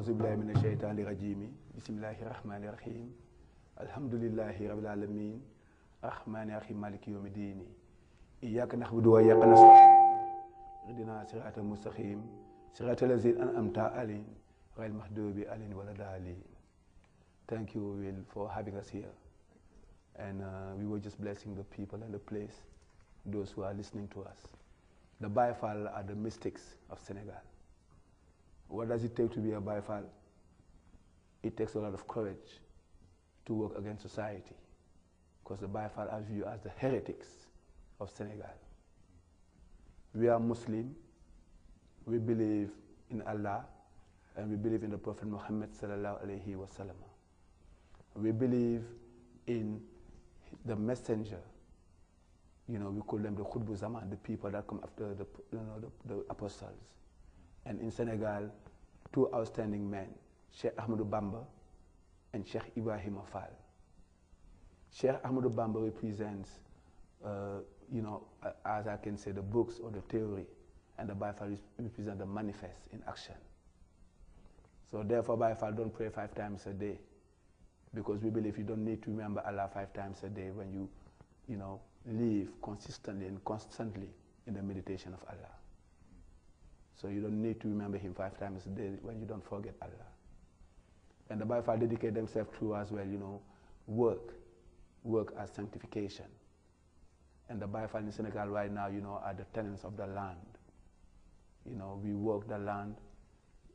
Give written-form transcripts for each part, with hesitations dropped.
أعوذ بالله من الشيطان الرجيم بسم الله الرحمن الرحيم الحمد لله رب العالمين الرحمن الرحيم مالك يوم الدين إياك نعبد وإياك نستعين اهدنا صراط المستقيم صراط الذين أنعمت عليهم غير المغضوب عليهم ولا الضالين. Thank you, Will, for having us here. And we were just blessing the people and the place, those who are listening to us. The Baye are the mystics of Senegal. What does it take to be a Baye? It takes a lot of courage to work against society, because the Baye are viewed as the heretics of Senegal. We are Muslim, we believe in Allah, and we believe in the Prophet Muhammad sallallahu alaihi wasallam. We believe in the messenger. You know, we call them the Khutbu Zaman, the people that come after the apostles. And in Senegal, two outstanding men, Sheikh Ahmadou Bamba and Sheikh Ibrahim Fall. Sheikh Ahmadou Bamba represents, you know, as I can say, the books or the theory, and the Baye represent the manifest in action. So therefore, Baye don't pray 5 times a day, because we believe you don't need to remember Allah 5 times a day when you know, live consistently and constantly in the meditation of Allah. So you don't need to remember Him 5 times a day when you don't forget Allah. And the Baye dedicate themselves to as well, you know, work as sanctification. And the Baye in Senegal right now, you know, are the tenants of the land. You know, we work the land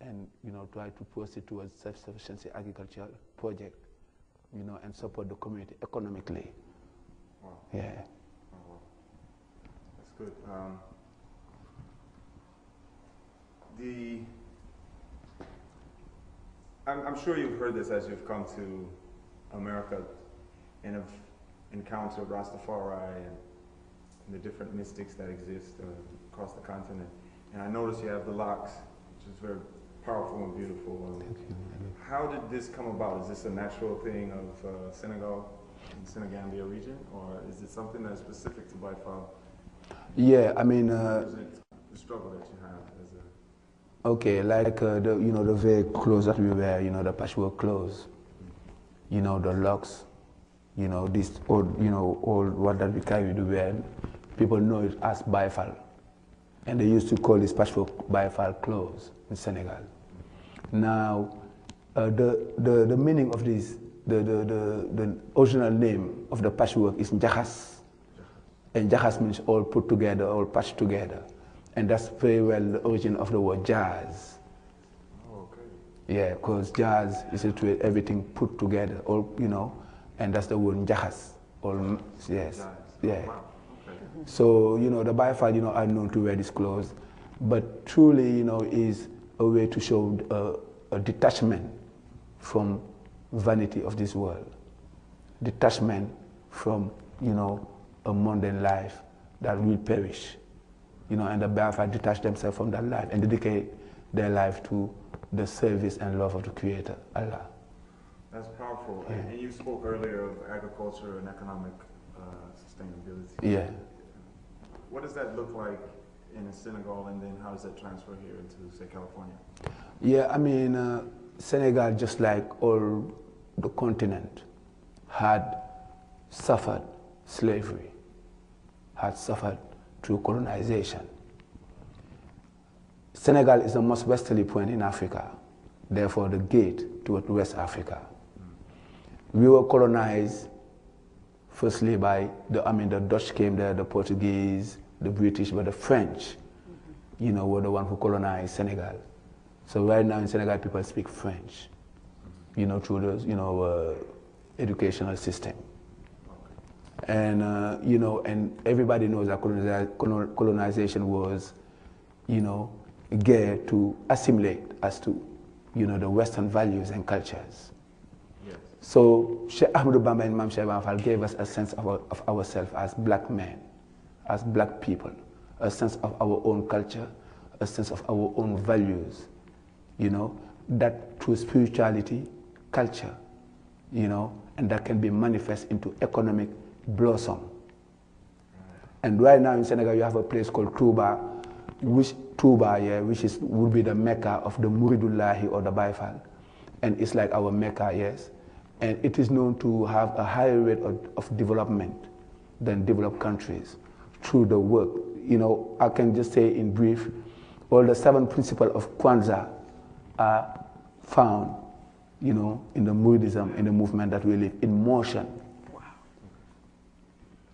and, you know, try to proceed towards self-sufficiency agricultural project, you know, and support the community economically. Wow. Yeah. Oh, wow. That's good. I'm sure you've heard this as you've come to America and have encountered Rastafari and the different mystics that exist across the continent. And I notice you have the locks, which is very powerful and beautiful. Thank you. How did this come about? Is this a natural thing of Senegal and Senegambia region, or is it something that's specific to Baye? Yeah, I mean, is it the struggle that you have as a... okay, like the, you know, the very clothes that we wear, you know, the patchwork clothes, you know, the locks, you know, this old, you know, all what that we carry to wear, people know it as Baye. And they used to call this patchwork Baye clothes in Senegal. Now, the meaning of this, the original name of the patchwork is Njaxas. And Njaxas means all put together, all patched together. And that's very well the origin of the word jazz. Oh, okay. Yeah, because jazz is literally everything put together, all, you know, and that's the word Njaxas. All, yes, Jazz. yeah. Wow. Okay. So, you know, the Baye, you know, are known to wear these clothes, but truly, you know, is a way to show a detachment from vanity of this world. Detachment from, you know, a mundane life that will perish. You know, and the Baye detach themselves from that life and dedicate their life to the service and love of the Creator, Allah. That's powerful. Yeah. And you spoke earlier of agriculture and economic sustainability. Yeah. What does that look like in Senegal, and then how does that transfer here into, say, California? Yeah, I mean, Senegal, just like all the continent, had suffered slavery, had suffered through colonization. Senegal is the most westerly point in Africa, therefore the gate to West Africa. We were colonized firstly by the Dutch came there, the Portuguese, the British, but the French, you know, were the one who colonized Senegal. So right now in Senegal, people speak French, you know, through the, you know, educational system. And, you know, and everybody knows that colonization was, you know, geared to assimilate us to, you know, the Western values and cultures. Yes. So Sheikh Ahmadou Bamba and Imam Sheikh Fall gave us a sense of ourselves as black men, as black people, a sense of our own culture, a sense of our own values, you know, that through spirituality, culture, you know, and that can be manifest into economic blossom. And right now in Senegal, you have a place called Touba, which Touba, yeah, which would be the Mecca of the Muridullahi or the Baye Fall, and it's like our Mecca, yes, and it is known to have a higher rate of development than developed countries through the work. You know, I can just say in brief, all the 7 principles of Kwanzaa are found, you know, in the Muridism, in the movement that we live, in motion. Wow.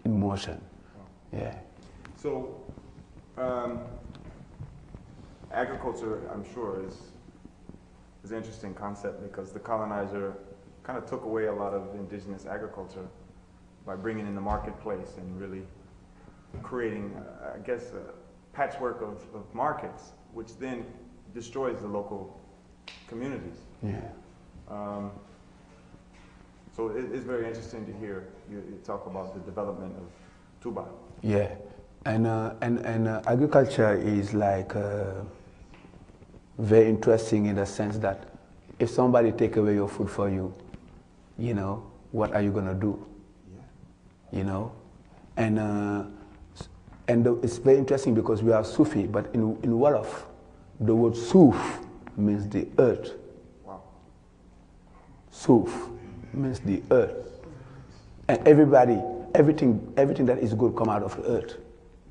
In motion. Wow. Yeah. So, agriculture, I'm sure, is an interesting concept because the colonizer kind of took away a lot of indigenous agriculture by bringing in the marketplace and really creating, I guess, a patchwork of markets, which then destroys the local communities. Yeah. So it's very interesting to hear you talk about the development of Touba. Yeah, and agriculture is like very interesting in the sense that if somebody take away your food for you, you know, what are you gonna do? Yeah. You know, and it's very interesting because we are Sufi, but in Wolof, the word Suf means the earth. Wow. Suf means the earth, and everything that is good come out of the earth.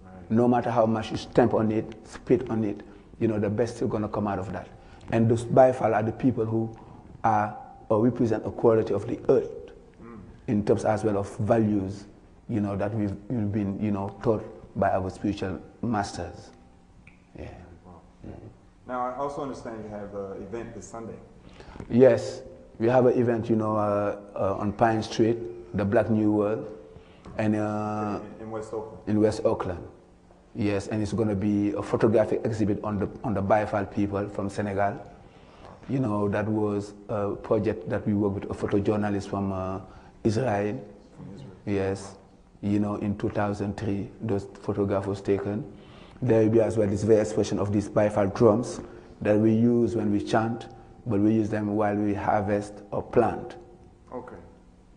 Right. No matter how much you stamp on it, spit on it, you know, the best still gonna come out of that. And those Baye Fall are the people who are or represent a quality of the earth in terms as well of values, you know, that we've been, you know, taught by our spiritual masters. Yeah. Wow. Yeah. Now, I also understand you have an event this Sunday. Yes, we have an event, you know, on Pine Street, the Black New World, and in West Oakland. In West Oakland, yes, and it's going to be a photographic exhibit on the Baye Fall people from Senegal. You know, that was a project that we worked with a photojournalist from Israel. From Israel. Yes, you know, in 2003, those photographs was taken. There will be as well this very expression of these Baye Fall drums that we use when we chant, but we use them while we harvest or plant. Okay.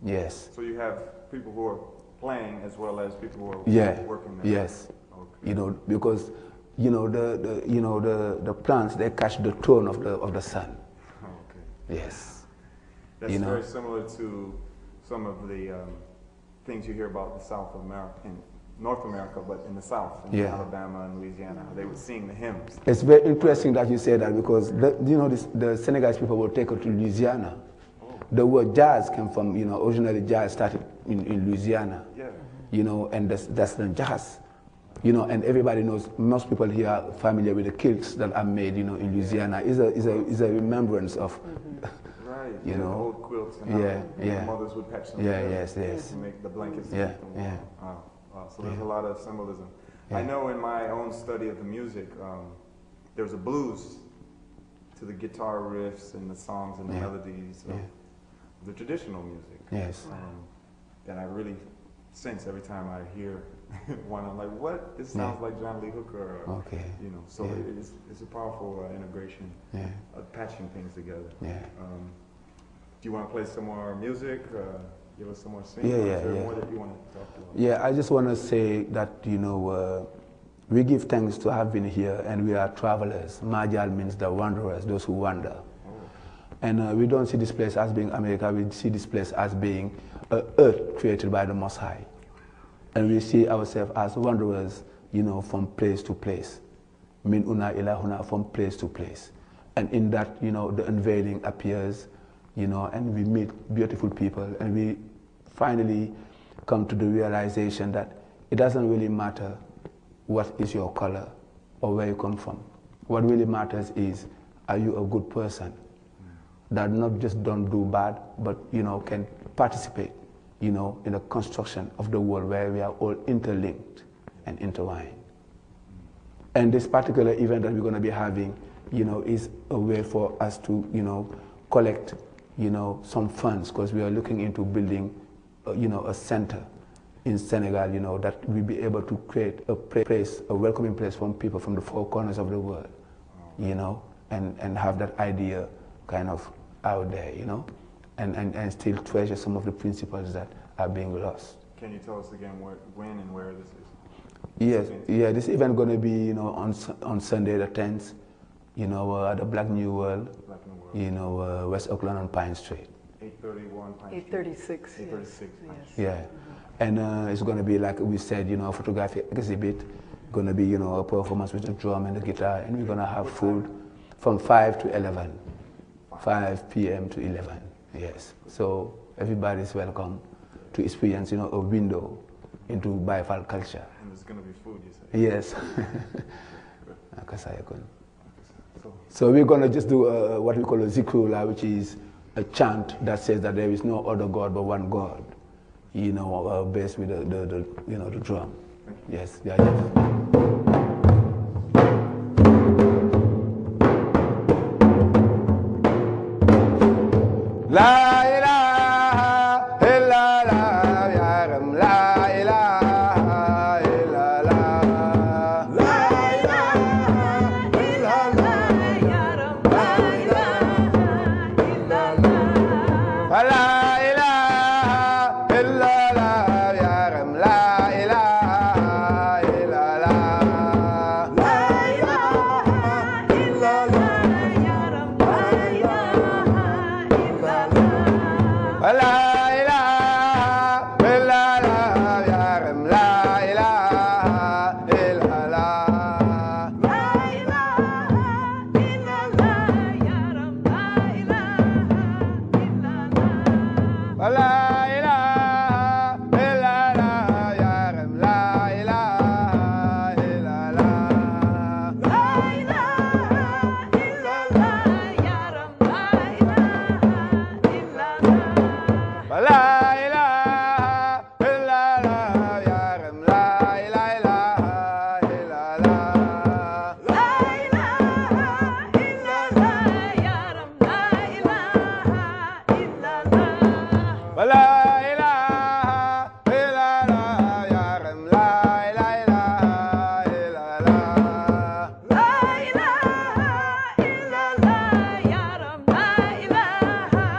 Yes. So you have people who are playing as well as people who are working there. Yes. Okay. You know, because you know the plants, they catch the tone of the sun. Okay. Yes. That's very similar to some of the things you hear about the South of America, in North America, but in the South, in Alabama and Louisiana, they would sing the hymns. It's very interesting that you say that because the Senegalese people will take it to Louisiana. Oh. The word jazz came from, you know, originally jazz started in Louisiana. Yeah. You know, and that's the jazz. You know, and everybody knows, most people here are familiar with the kilts that are made, you know, in Louisiana. Is a remembrance of, right. You know, old quilts and the mothers would patch them to make the blankets. Yeah. Wow. So there's a lot of symbolism. Yeah. I know in my own study of the music, there's a blues to the guitar riffs and the songs and the melodies of the traditional music. Yes. That I really sense every time I hear one. I'm like, what? This sounds like John Lee Hooker. Or, you know, so it's a powerful integration of patching things together. Yeah. Do you want to play some more music? Give us some more singing? Is there more that you want to talk about? Yeah, I just want to say that, you know, we give thanks to have been here, and we are travelers. Majal means the wanderers, those who wander. Oh. And we don't see this place as being America, we see this place as being an earth created by the Most High. And we see ourselves as wanderers, you know, from place to place. Min una ila huna, from place to place. And in that, you know, the unveiling appears, you know, and we meet beautiful people, and we finally come to the realization that it doesn't really matter what is your color or where you come from. What really matters is, are you a good person that not just don't do bad, but, you know, can participate, you know, in the construction of the world where we are all interlinked and intertwined. And this particular event that we're going to be having, you know, is a way for us to, you know, collect, you know, some funds, because we are looking into building, you know, a center in Senegal, you know, that we'll be able to create a place, a welcoming place for people from the four corners of the world, you know, and have that idea kind of out there, you know, and still treasure some of the principles that are being lost. Can you tell us again when and where this is? Yes, yeah, this event gonna be, you know, on Sunday the 10th, you know, at the Black New World, you know, West Oakland on Pine Street. 831 Pine 836. Street. 836 Pine Yes. Street. Yeah, and it's gonna be, like we said, you know, a photography exhibit, gonna be, you know, a performance with the drum and the guitar, and we're gonna have food from 5 to 11, 5 p.m. to 11, yes. So everybody's welcome to experience, you know, a window into Baye culture. And there's going to be food, you say? Yes. So we're going to just do what we call a zikrullah, which is a chant that says that there is no other God but one God, you know, based with the you know, the drum. Yes, yeah, La ilaha illallah, ya Ram, la ilaha illallah. La ilaha illallah, ya Ram, la ilaha illallah. La ilaha illallah, ya Ram, la ilaha illallah. La ilaha illallah, ya Ram, la ilaha illallah. La ilaha illallah, ya Ram, la ilaha illallah. La ilaha illallah, ya Ram, la ilaha illallah. La ilaha illallah, ya Ram, la ilaha illallah. La ilaha illallah, ya Ram, la ilaha illallah. La ilaha illallah, ya Ram, la ilaha illallah. La ilaha illallah, ya Ram, la ilaha illallah. La ilaha illallah, ya Ram, la ilaha illallah. La ilaha illallah, ya Ram, la ilaha illallah. La ilaha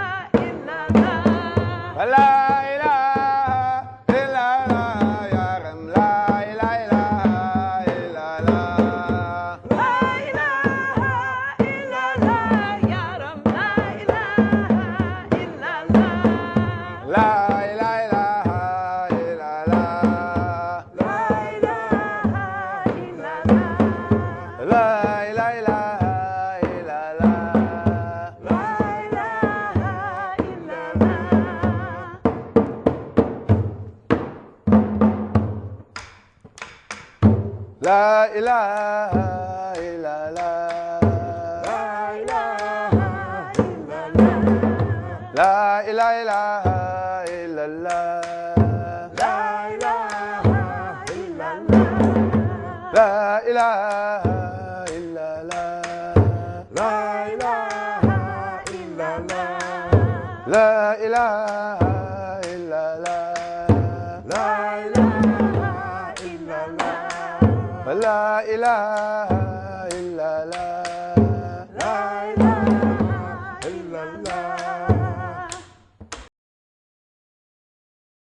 illallah, ya Ram, la ilaha illallah. La ilaha illallah, ya Ram, la ilaha illallah. La ilaha illallah. La ilaha illallah. La ilaha illallah. La ilaha illallah. La ilaha illallah. La ilaha illallah. La ilaha illallah. La ilaha illallah. La ilaha illallah. La ilaha illallah. La ilaha illallah. La ilaha illallah.